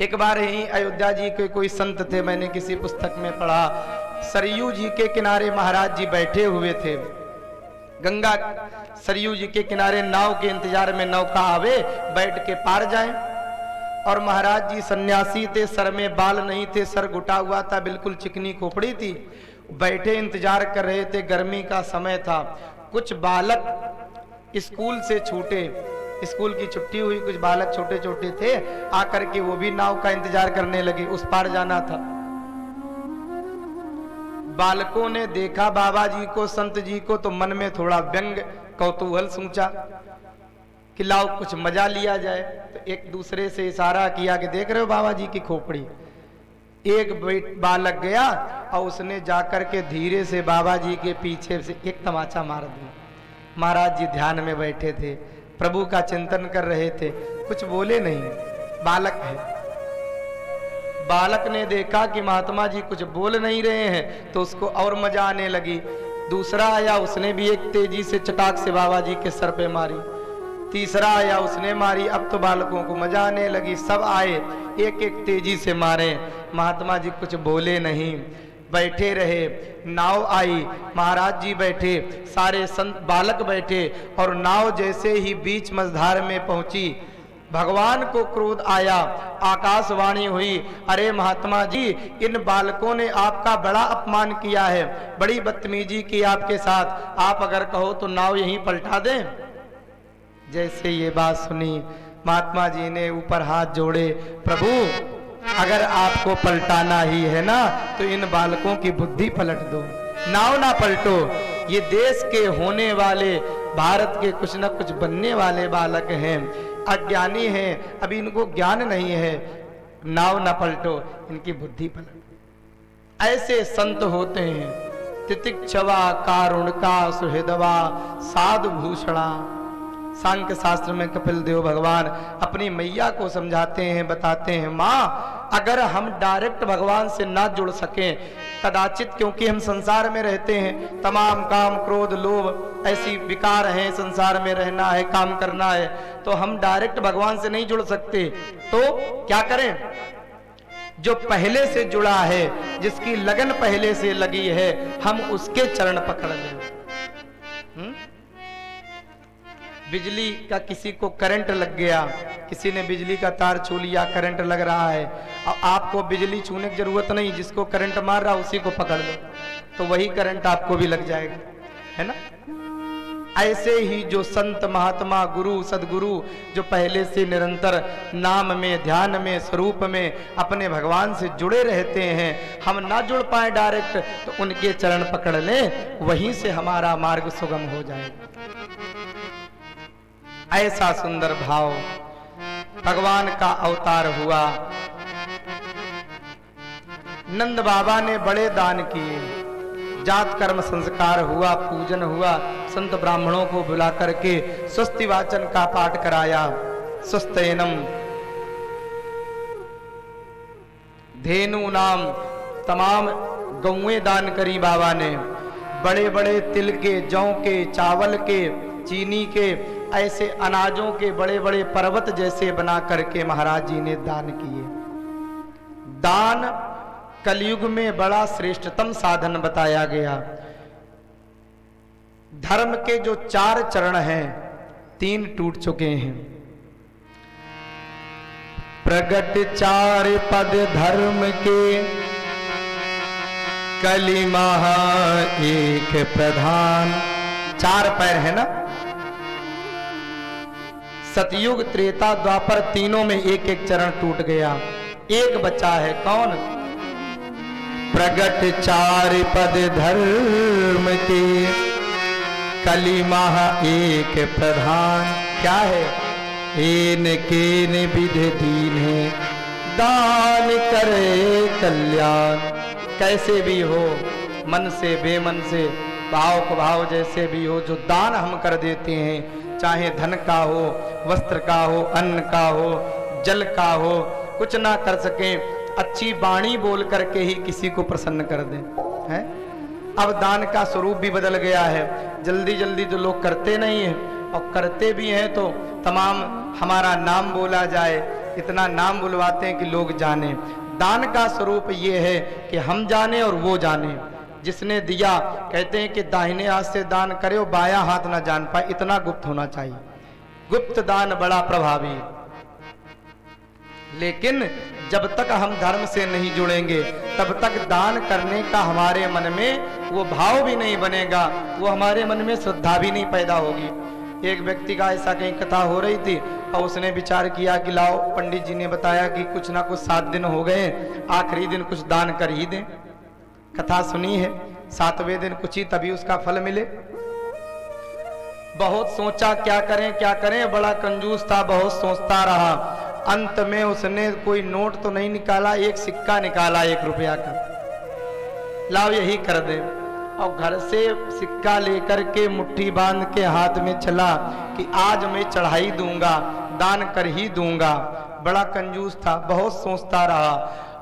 एक बार ही अयोध्या जी के कोई संत थे, मैंने किसी पुस्तक में पढ़ा, सरयू जी के किनारे महाराज जी बैठे हुए थे, गंगा सरयू जी के किनारे नाव के इंतजार में, नौका आवे बैठ के पार जाएं। और महाराज जी सन्यासी थे, सर में बाल नहीं थे, सर घुटा हुआ था, बिल्कुल चिकनी खोपड़ी थी, बैठे इंतजार कर रहे थे। गर्मी का समय था, कुछ बालक स्कूल से छूटे, स्कूल की छुट्टी हुई, कुछ बालक छोटे छोटे थे, आकर के वो भी नाव का इंतजार करने लगे, उस पार जाना था। बालकों ने देखा बाबा जी को, संत जी को, तो मन में थोड़ा व्यंग कौतूहल सूझा कि लाओ कुछ मजा लिया जाए। तो एक दूसरे से इशारा किया कि देख रहे हो बाबा जी की खोपड़ी। एक बालक गया और उसने जाकर के धीरे से बाबा जी के पीछे से एक तमाचा मार दिया। महाराज जी ध्यान में बैठे थे, प्रभु का चिंतन कर रहे थे, कुछ बोले नहीं, बालक है। बालक ने देखा कि महात्मा जी कुछ बोल नहीं रहे हैं, तो उसको और मजा आने लगी। दूसरा आया, उसने भी एक तेजी से चटाक से बाबा जी के सर पे मारी। तीसरा आया, उसने मारी। अब तो बालकों को मजा आने लगी, सब आए, एक एक तेजी से मारे। महात्मा जी कुछ बोले नहीं, बैठे रहे। नाव आई, महाराज जी बैठे, सारे संत बालक बैठे, और नाव जैसे ही बीच मझधार में पहुंची, भगवान को क्रोध आया, आकाशवाणी हुई, अरे महात्मा जी, इन बालकों ने आपका बड़ा अपमान किया है, बड़ी बदतमीजी की आपके साथ, आप अगर कहो तो नाव यहीं पलटा दें। जैसे ये बात सुनी, महात्मा जी ने ऊपर हाथ जोड़े, प्रभु अगर आपको पलटाना ही है ना, तो इन बालकों की बुद्धि पलट दो, नाव ना पलटो। ये देश के होने वाले, भारत के कुछ न कुछ बनने वाले बालक हैं, अज्ञानी हैं, अभी इनको ज्ञान नहीं है, नाव ना पलटो, इनकी बुद्धि पलटो। ऐसे संत होते हैं, तितिक्षवा कारुणिका सुहृदवा साधु भूषणा। सांख्य शास्त्र में कपिल देव भगवान अपनी मैया को समझाते हैं, बताते हैं, माँ अगर हम डायरेक्ट भगवान से ना जुड़ सकें, कदाचित क्योंकि हम संसार में रहते हैं, तमाम काम क्रोध लोभ ऐसी विकार हैं, संसार में रहना है, काम करना है, तो हम डायरेक्ट भगवान से नहीं जुड़ सकते। तो क्या करें? जो पहले से जुड़ा है, जिसकी लगन पहले से लगी है, हम उसके चरण पकड़ लें। बिजली का किसी को करंट लग गया, किसी ने बिजली का तार छू लिया, करंट लग रहा है, और आपको बिजली छूने की जरूरत नहीं, जिसको करंट मार रहा उसी को पकड़ लो, तो वही करंट आपको भी लग जाएगा, है ना। ऐसे ही जो संत महात्मा गुरु सदगुरु जो पहले से निरंतर नाम में, ध्यान में, स्वरूप में अपने भगवान से जुड़े रहते हैं, हम ना जुड़ पाए डायरेक्ट, तो उनके चरण पकड़ लें, वहीं से हमारा मार्ग सुगम हो जाएगा। ऐसा सुंदर भाव भगवान का अवतार हुआ। नंद बाबा ने बड़े दान किए, जात कर्म संस्कार हुआ, पूजन हुआ, संत ब्राह्मणों को बुला करके स्वस्ति वाचन का पाठ कराया। स्वस्तेनम धेनु नाम, तमाम गौएं दान करी बाबा ने, बड़े बड़े तिल के, जौ के, चावल के, चीनी के, ऐसे अनाजों के बड़े बड़े पर्वत जैसे बना करके महाराज जी ने दान किए। दान कलयुग में बड़ा श्रेष्ठतम साधन बताया गया। धर्म के जो 4 चरण हैं, 3 टूट चुके हैं। प्रगट 4 पद धर्म के, कली महा एक प्रधान। 4 पैर है ना। सतयुग त्रेता द्वापर तीनों में एक एक चरण टूट गया, एक बचा है, कौन? प्रगट चार पद धर्म के, कली महा एक प्रधान। क्या है? एन केन विधि दीन है, दान करे कल्याण। कैसे भी हो, मन से बेमन से, भाव को भाव जैसे भी हो, जो दान हम कर देते हैं, चाहे धन का हो, वस्त्र का हो, अन्न का हो, जल का हो, कुछ ना कर सकें, अच्छी वाणी बोल करके ही किसी को प्रसन्न कर दें, है? अब दान का स्वरूप भी बदल गया है। जल्दी जल्दी जो लोग करते नहीं हैं, और करते भी हैं तो तमाम हमारा नाम बोला जाए, इतना नाम बुलवाते हैं कि लोग जाने। दान का स्वरूप ये है कि हम जाने और वो जाने। जिसने दिया, कहते हैं कि दाहिने हाथ से दान करे और बायां हाथ ना जान पाए, इतना गुप्त होना चाहिए। गुप्त दान बड़ा प्रभावी है। लेकिन जब तक हम धर्म से नहीं जुड़ेंगे, तब तक दान करने का हमारे मन में वो भाव भी नहीं बनेगा, वो हमारे मन में श्रद्धा भी नहीं पैदा होगी। एक व्यक्ति का ऐसा कहीं कथा हो रही थी, और उसने विचार किया कि लाओ, पंडित जी ने बताया कि कुछ ना कुछ 7 दिन हो गए, आखिरी दिन कुछ दान कर ही दें। कथा सुनी है, 7वें दिन कुछ ही तभी उसका फल मिले। बहुत सोचा क्या करें, बड़ा कंजूस था, बहुत सोचता रहा। अंत में उसने कोई नोट तो नहीं निकाला, एक सिक्का निकाला 1 रुपया का, लाओ यही कर दे। और घर से सिक्का लेकर के मुट्ठी बांध के हाथ में चला कि आज मैं चढ़ाई दूंगा, दान कर ही दूंगा। बड़ा कंजूस था, बहुत सोचता रहा,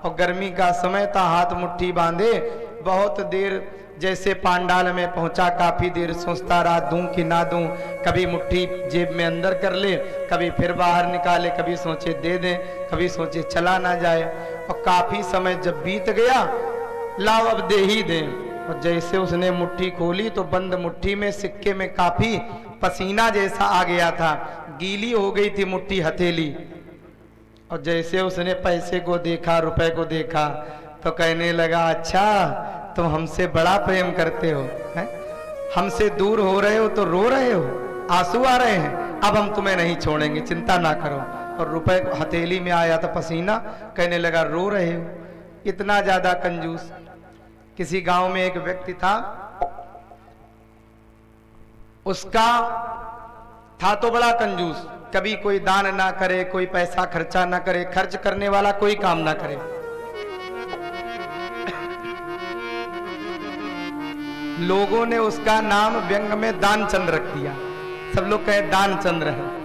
और गर्मी का समय था, हाथ मुट्ठी बांधे बहुत देर, जैसे पांडाल में पहुंचा, काफी देर सोचता रहा, दूं कि ना दूं। कभी मुट्ठी जेब में अंदर कर ले, कभी फिर बाहर निकाले, कभी सोचे दे दें, कभी सोचे चला ना जाए। और काफी समय जब बीत गया, लाओ अब दे ही दें। और जैसे उसने मुट्ठी खोली तो बंद मुट्ठी में सिक्के में काफी पसीना जैसा आ गया था, गीली हो गई थी मुट्ठी, हथेली। और जैसे उसने पैसे को देखा, रुपए को देखा, तो कहने लगा, अच्छा तुम हमसे बड़ा प्रेम करते हो, हैं? हमसे दूर हो रहे हो तो रो रहे हो, आंसू आ रहे हैं, अब हम तुम्हें नहीं छोड़ेंगे, चिंता ना करो। और रुपए हथेली में आया था पसीना, कहने लगा, रो रहे हो? इतना ज्यादा कंजूस। किसी गांव में एक व्यक्ति था, उसका था तो बड़ा कंजूस, कभी कोई दान ना करे, कोई पैसा खर्चा ना करे, खर्च करने वाला कोई काम ना करे। लोगों ने उसका नाम व्यंग में दानचंद्र रख दिया, सब लोग कहे दानचंद्र है।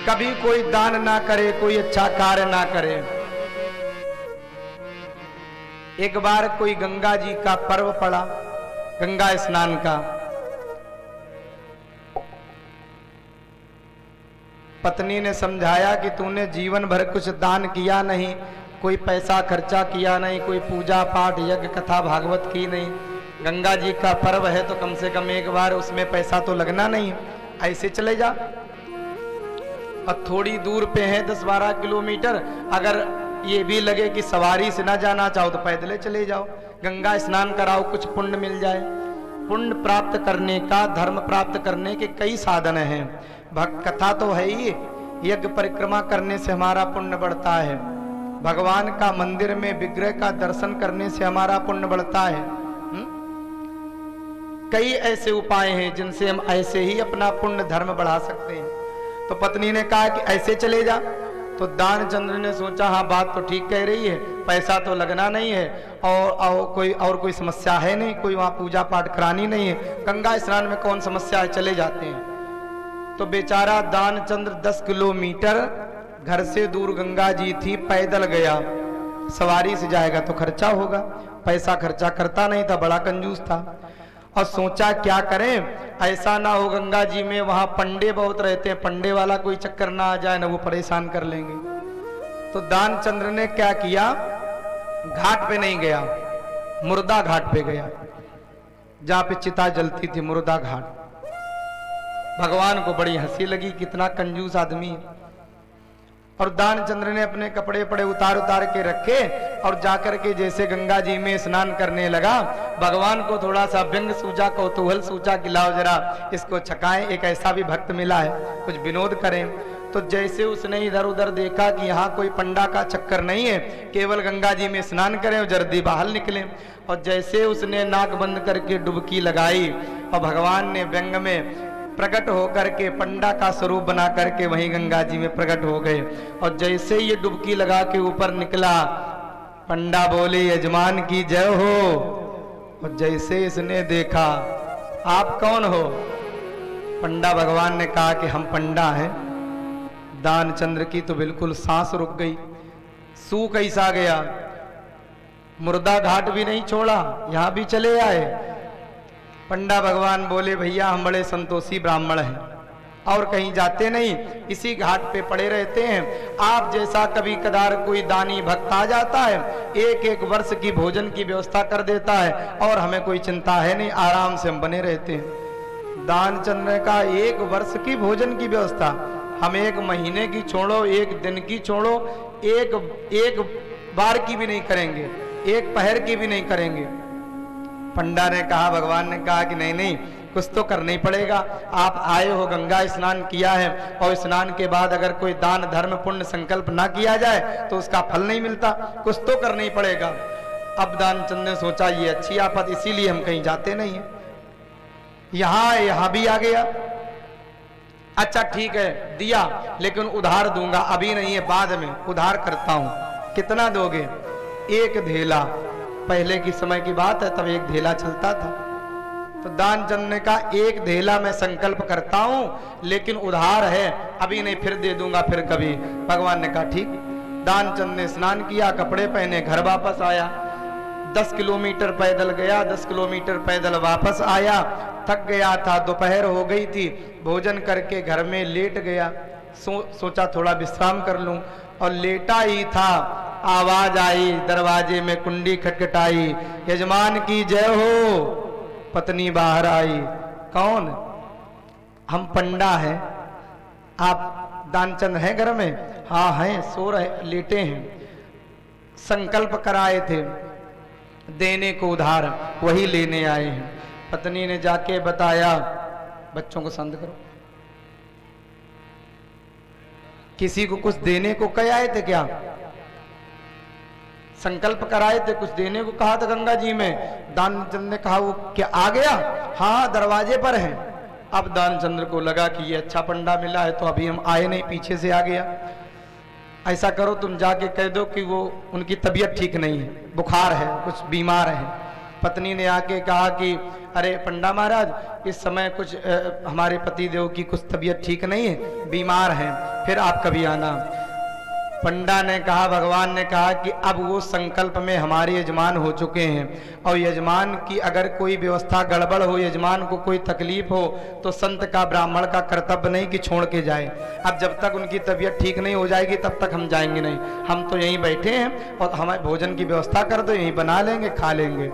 कभी कोई दान ना करे, कोई अच्छा कार्य ना करे। एक बार कोई गंगा जी का पर्व पड़ा, गंगा स्नान का। पत्नी ने समझाया कि तूने जीवन भर कुछ दान किया नहीं, कोई पैसा खर्चा किया नहीं, कोई पूजा पाठ यज्ञ कथा भागवत की नहीं, गंगा जी का पर्व है तो कम से कम एक बार उसमें पैसा तो लगना नहीं, ऐसे चले जा। और थोड़ी दूर पे है 10-12 किलोमीटर, अगर ये भी लगे कि सवारी से ना जाना चाहो तो पैदल चले जाओ, गंगा स्नान कराओ, कुछ पुण्य मिल जाए। पुण्य प्राप्त करने का, धर्म प्राप्त करने के कई साधन हैं। भक्त कथा तो है ही, यज्ञ परिक्रमा करने से हमारा पुण्य बढ़ता है, भगवान का मंदिर में विग्रह का दर्शन करने से हमारा पुण्य बढ़ता है। कई ऐसे उपाय हैं जिनसे हम ऐसे ही अपना पुण्य धर्म बढ़ा सकते हैं। तो पत्नी ने कहा कि ऐसे चले जा। तो दानचंद्र ने सोचा, हाँ बात तो ठीक कह रही है, पैसा तो लगना नहीं है, और कोई समस्या है नहीं, कोई वहाँ पूजा पाठ करानी नहीं है, गंगा स्नान में कौन समस्या है, चले जाते हैं। तो बेचारा दानचंद्र 10 किलोमीटर घर से दूर गंगा जी थी, पैदल गया। सवारी से जाएगा तो खर्चा होगा, पैसा खर्चा करता नहीं था, बड़ा कंजूस था। और सोचा क्या करें, ऐसा ना हो गंगा जी में वहां पंडे बहुत रहते हैं, पंडे वाला कोई चक्कर ना आ जाए, ना वो परेशान कर लेंगे। तो दानचंद्र ने क्या किया, घाट पे नहीं गया, मुर्दा घाट पे गया, जहां पे चिता जलती थी, मुर्दा घाट। भगवान को बड़ी हंसी लगी, कितना कंजूस आदमी है। और दानचंद्र ने अपने कपड़े पड़े उतार के रखे और जाकर के जैसे गंगा जी में स्नान करने लगा, भगवान को थोड़ा सा व्यंग सूझा, कौतूहल सूझा कि लाओ जरा इसको छकाएं, एक ऐसा भी भक्त मिला है, कुछ विनोद करें। तो तो जैसे उसने इधर उधर देखा कि यहाँ कोई पंडा का चक्कर नहीं है, केवल गंगा जी में स्नान करें और जल्दी बाहर निकलें। और जैसे उसने नाक बंद करके डुबकी लगाई और भगवान ने व्यंग में प्रकट होकर के पंडा का स्वरूप बना करके वहीं गंगा जी में प्रकट हो गए। और जैसे ये डुबकी लगा के ऊपर निकला, पंडा बोले यजमान की जय हो। और जैसे इसने देखा, आप कौन हो? पंडा भगवान ने कहा कि हम पंडा हैं। दानचंद्र की तो बिल्कुल सांस रुक गई, सूख ऐसा गया, मुर्दा घाट भी नहीं छोड़ा, यहां भी चले आए। पंडा भगवान बोले भैया हम बड़े संतोषी ब्राह्मण हैं और कहीं जाते नहीं, इसी घाट पे पड़े रहते हैं। आप जैसा कभी कदार कोई दानी भक्त आ जाता है, एक एक वर्ष की भोजन की व्यवस्था कर देता है और हमें कोई चिंता है नहीं, आराम से हम बने रहते हैं। दानचंद्र का 1 वर्ष की भोजन की व्यवस्था, हम 1 महीने की छोड़ो, 1 दिन की छोड़ो, एक बार की भी नहीं करेंगे, 1 पहर की भी नहीं करेंगे। पंडा ने कहा, भगवान ने कहा कि नहीं नहीं, कुछ तो करना ही पड़ेगा। आप आए हो, गंगा स्नान किया है और स्नान के बाद अगर कोई दान धर्म पुण्य संकल्प ना किया जाए तो उसका फल नहीं मिलता, कुछ तो करना ही पड़ेगा। अब दानचंद ने सोचा ये अच्छी आफत, इसीलिए हम कहीं जाते नहीं है, यहां भी आ गया। अच्छा ठीक है, दिया, लेकिन उधार दूंगा, अभी नहीं है, बाद में उधार करता हूं। कितना दोगे? 1 धेला। पहले की समय की बात है, तब 1 धेला चलता था। तो दानचंद ने कहा 1 धेला मैं संकल्प करता हूं, लेकिन उधार है, अभी नहीं, फिर दे दूंगा, फिर कभी। भगवान ने कहा ठीक। दानचंद ने स्नान किया, कपड़े पहने, घर वापस आया। 10 किलोमीटर पैदल गया, 10 किलोमीटर पैदल वापस आया। थक गया था, दोपहर हो गई थी, भोजन करके घर में लेट गया। सोचा थोड़ा विश्राम कर लूं, और लेटा ही था, आवाज आई, दरवाजे में कुंडी खटखटाई, यजमान की जय हो। पत्नी बाहर आई, कौन? हम पंडा हैं। आप दानचंद हैं घर में? हाँ हैं, सो रहे, लेटे हैं। संकल्प कराए थे देने को उधार, वही लेने आए हैं। पत्नी ने जाके बताया, बच्चों को शांत करो, किसी को कुछ देने को कह आए थे क्या? संकल्प कराए थे, कुछ देने को कहा था गंगा जी में। दानचंद्र ने कहा वो क्या आ गया? हाँ दरवाजे पर है। अब दानचंद्र को लगा कि ये अच्छा पंडा मिला है, तो अभी हम आए नहीं, पीछे से आ गया। ऐसा करो तुम जाके कह दो कि वो उनकी तबीयत ठीक नहीं है, बुखार है, कुछ बीमार है। पत्नी ने आके कहा कि अरे पंडा महाराज, इस समय कुछ हमारे पति देव की कुछ तबीयत ठीक नहीं है, बीमार हैं, फिर आप कभी आना। पंडा ने कहा, भगवान ने कहा कि अब वो संकल्प में हमारे यजमान हो चुके हैं, और यजमान की अगर कोई व्यवस्था गड़बड़ हो, यजमान को कोई तकलीफ हो, तो संत का ब्राह्मण का कर्तव्य नहीं कि छोड़ के जाए। अब जब तक उनकी तबीयत ठीक नहीं हो जाएगी तब तक हम जाएंगे नहीं, हम तो यहीं बैठे हैं, और हमारे भोजन की व्यवस्था कर दो, यहीं बना लेंगे, खा लेंगे।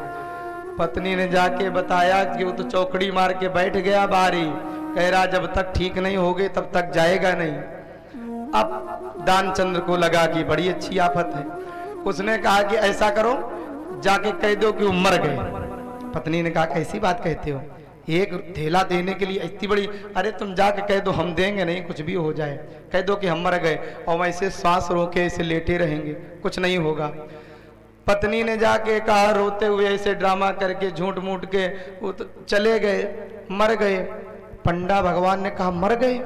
पत्नी ने जाके बताया कि वो तो चौकड़ी मार के बैठ गया बारी, कह रहा जब तक ठीक नहीं होगे तब तक जाएगा नहीं। अब दानचंद्र को लगा कि बड़ी अच्छी आफत है। उसने कहा कि ऐसा करो, जाके कह दो कि वो मर गए। पत्नी ने कहा कैसी बात कहते हो, 1 थैला देने के लिए इतनी बड़ी? अरे तुम जाके कह दो हम देंगे नहीं, कुछ भी हो जाए, कह दो कि हम मर गए, और वैसे सांस रोके ऐसे लेटे रहेंगे, कुछ नहीं होगा। पत्नी ने जाके कहा, रोते हुए ऐसे ड्रामा करके झूठ मूठ के वो तो चले गए, मर गए। पंडा भगवान ने कहा मर गए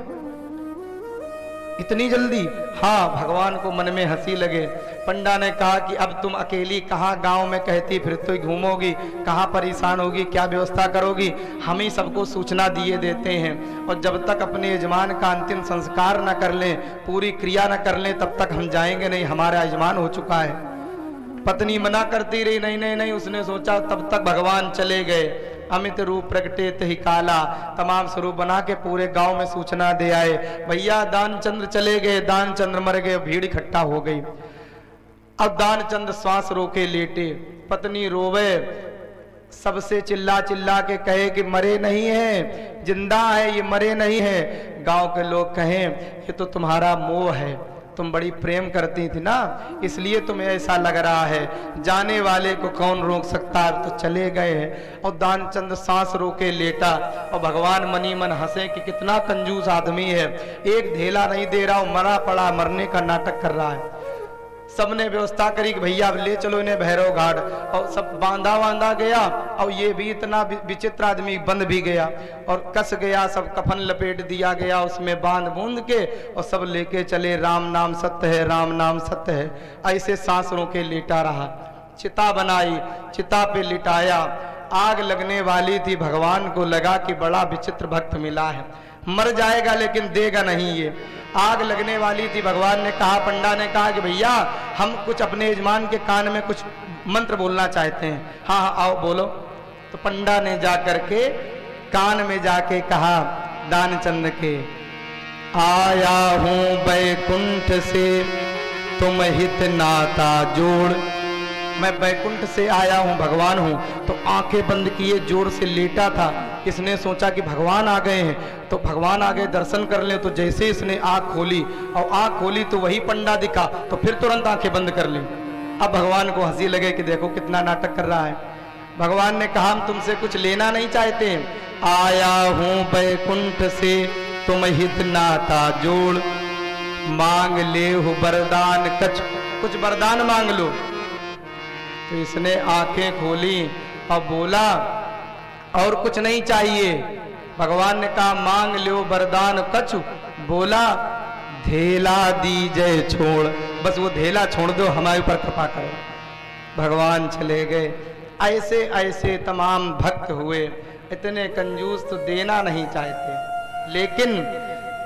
इतनी जल्दी? हाँ, भगवान को मन में हंसी लगे। पंडा ने कहा कि अब तुम अकेली कहाँ गांव में कहती फिरती घूमोगी, कहाँ परेशान होगी, क्या व्यवस्था करोगी? हम ही सबको सूचना दिए देते हैं, और जब तक अपने यजमान का अंतिम संस्कार न कर लें, पूरी क्रिया न कर लें, तब तक हम जाएंगे नहीं, हमारा यजमान हो चुका है। पत्नी मना करती रही, नहीं नहीं नहीं। उसने सोचा तब तक भगवान चले गए। अमित रूप प्रगटे तहि काला, तमाम स्वरूप बना के पूरे गांव में सूचना दे आए, भैया दानचंद्र चले गए, दानचंद्र मर गए। भीड़ इकट्ठा हो गई। अब दानचंद्र श्वास रोके लेटे, पत्नी रोवे, सबसे चिल्ला चिल्ला के कहे कि मरे नहीं है, जिंदा है, ये मरे नहीं है। गांव के लोग कहें ये तो तुम्हारा मोह है, तुम बड़ी प्रेम करती थी ना, इसलिए तुम्हें ऐसा लग रहा है। जाने वाले को कौन रोक सकता है, तो चले गए हैं। और दानचंद सांस रोके लेटा और भगवान मनी मन हंसे कि कितना कंजूस आदमी है, एक ढेला नहीं दे रहा, मरा पड़ा, मरने का नाटक कर रहा है। सबने व्यवस्था करी कि भैया अब ले चलो इन्हें भैरव घाट, और सब बांधा गया। और ये भी इतना विचित्र आदमी बंध भी गया और कस गया, सब कफन लपेट दिया गया उसमें बांध बूंद के, और सब लेके चले। राम नाम सत्य है, राम नाम सत्य है, ऐसे सांस रोके लेटा रहा। चिता बनाई, चिता पे लिटाया, आग लगने वाली थी। भगवान को लगा कि बड़ा विचित्र भक्त मिला है, मर जाएगा लेकिन देगा नहीं ये। आग लगने वाली थी, भगवान ने कहा, पंडा ने कहा कि भैया हम कुछ अपने यजमान के कान में कुछ मंत्र बोलना चाहते हैं। हाँ हाँ आओ बोलो। तो पंडा ने जा करके कान में जाके कहा दानचंद के, आया हूं बैकुंठ से तुम हित नाता जोड़। मैं बैकुंठ से आया हूं, भगवान हूं। तो आंखें बंद किए, जोर से लेटा था। इसने सोचा कि भगवान आ गए हैं, तो भगवान आ गए, दर्शन कर ले। तो जैसे इसने आंख खोली, और आंख खोली तो वही पंडा दिखा, तो फिर तुरंत आंखें बंद कर ली। अब भगवान को हंसी लगे कि देखो कितना नाटक कर रहा है। भगवान ने कहा, हम तुमसे कुछ लेना नहीं चाहते, आया हूं बैकुंठ से तुम हित नाता जोड़, मांग ले हो वरदान कछ, कुछ वरदान मांग लो। तो इसने आंखें खोली और बोला, और कुछ नहीं चाहिए। भगवान ने कहा, मांग लो वरदान कछु, बोला धेला दीजय छोड़, बस वो धेला छोड़ दो, हमारे ऊपर कृपा करो। भगवान चले गए। ऐसे ऐसे तमाम भक्त हुए। इतने कंजूस तो देना नहीं चाहते, लेकिन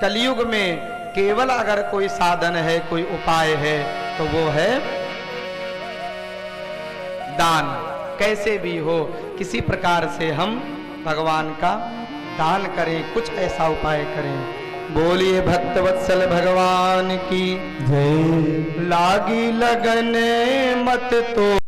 कलयुग में केवल अगर कोई साधन है, कोई उपाय है, तो वो है दान। कैसे भी हो, किसी प्रकार से हम भगवान का दान करें, कुछ ऐसा उपाय करें। बोलिए भक्तवत्सल भगवान की जय। लागी लगने मत तो